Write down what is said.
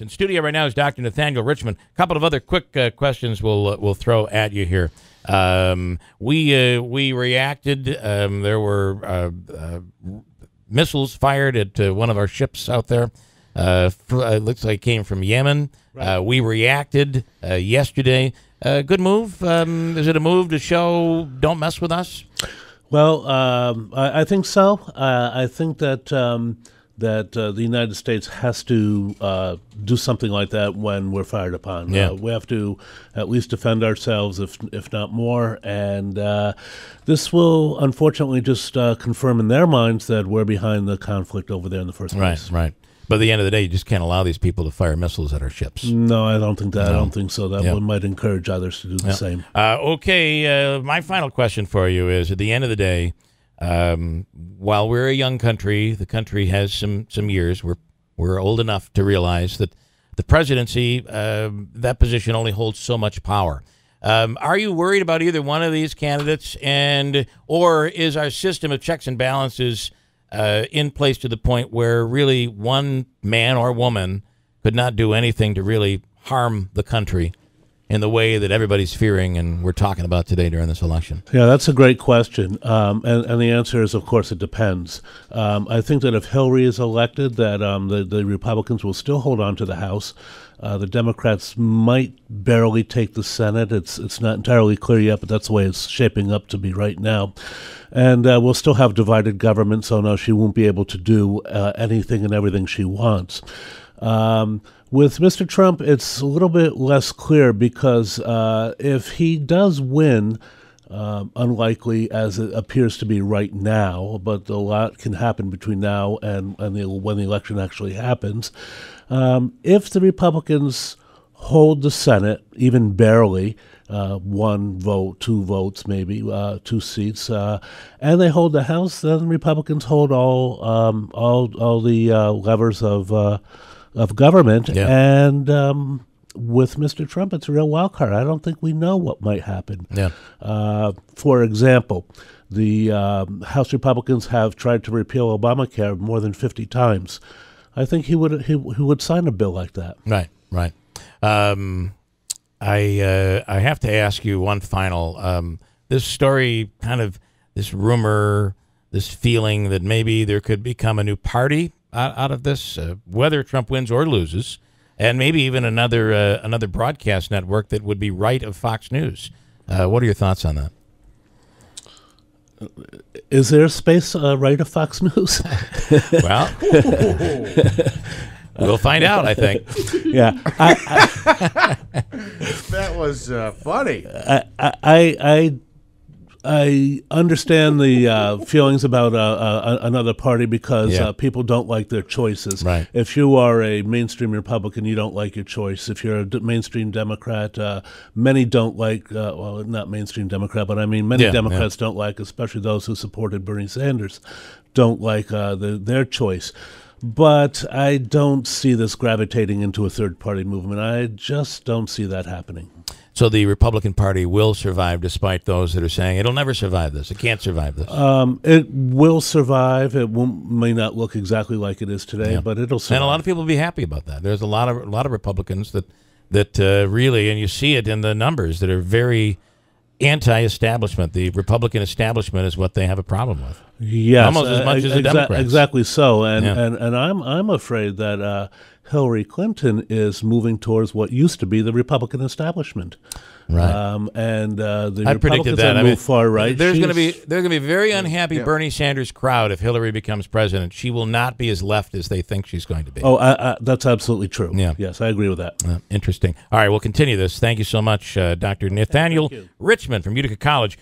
In studio right now is Dr. Nathaniel Richmond. A couple of other quick questions we'll throw at you here. We reacted. There were missiles fired at one of our ships out there. It looks like it came from Yemen. Right. We reacted yesterday. Good move. Is it a move to show don't mess with us? Well, I think so. I think that the United States has to do something like that when we're fired upon. Yeah. We have to at least defend ourselves, if not more. And this will, unfortunately, just confirm in their minds that we're behind the conflict over there in the first place. Right. But at the end of the day, you just can't allow these people to fire missiles at our ships. No, I don't think that. No. I don't think so. That one might encourage others to do the same. Okay, my final question for you is, at the end of the day, while we're a young country, the country has some years. We're old enough to realize that the presidency, that position only holds so much power. Are you worried about either one of these candidates, or is our system of checks and balances in place to the point where really one man or woman could not do anything to really harm the country in the way that everybody's fearing and we're talking about today during this election? Yeah, that's a great question. And the answer is, of course, it depends. I think that if Hillary is elected, that the Republicans will still hold on to the House. The Democrats might barely take the Senate. It's not entirely clear yet, but that's the way it's shaping up to be right now. And we'll still have divided government, so no, she won't be able to do anything and everything she wants. With Mr. Trump, it's a little bit less clear because if he does win, unlikely as it appears to be right now, but a lot can happen between now and when the election actually happens. If the Republicans hold the Senate, even barely, one vote, two votes, maybe two seats, and they hold the House, then Republicans hold all the levers of government. Yeah. And with Mr. Trump, it's a real wild card. I don't think we know what might happen. Yeah. For example, the House Republicans have tried to repeal Obamacare more than 50 times. I think he would sign a bill like that. Right. I have to ask you one final. This story, kind of this rumor, this feeling that maybe there could become a new party out of this, whether Trump wins or loses, and maybe even another broadcast network that would be right of Fox News. What are your thoughts on that? Is there space right of Fox News? Well, we'll find out, I think. Yeah. That was funny. I understand the feelings about another party because people don't like their choices. Right. If you are a mainstream Republican, you don't like your choice. If you're a mainstream Democrat, many don't like, well, not mainstream Democrat, but I mean many Democrats don't like, especially those who supported Bernie Sanders, don't like their choice. But I don't see this gravitating into a third-party movement. I just don't see that happening. So the Republican Party will survive despite those that are saying it'll never survive this. It can't survive this. It will survive. It may not look exactly like it is today, but it'll survive. And a lot of people will be happy about that. There's a lot of Republicans that really, and you see it in the numbers, that are very anti-establishment. The Republican establishment is what they have a problem with. Yes, almost as much as the Democrats. Exactly so. And I'm afraid that Hillary Clinton is moving towards what used to be the Republican establishment. Right. The I predicted that. I mean, far right. There's going to be a very unhappy Bernie Sanders crowd if Hillary becomes president. She will not be as left as they think she's going to be. Oh, that's absolutely true. Yeah. Yes, I agree with that. Interesting. All right, we'll continue this. Thank you so much, Dr. Nathaniel Richmond from Utica College.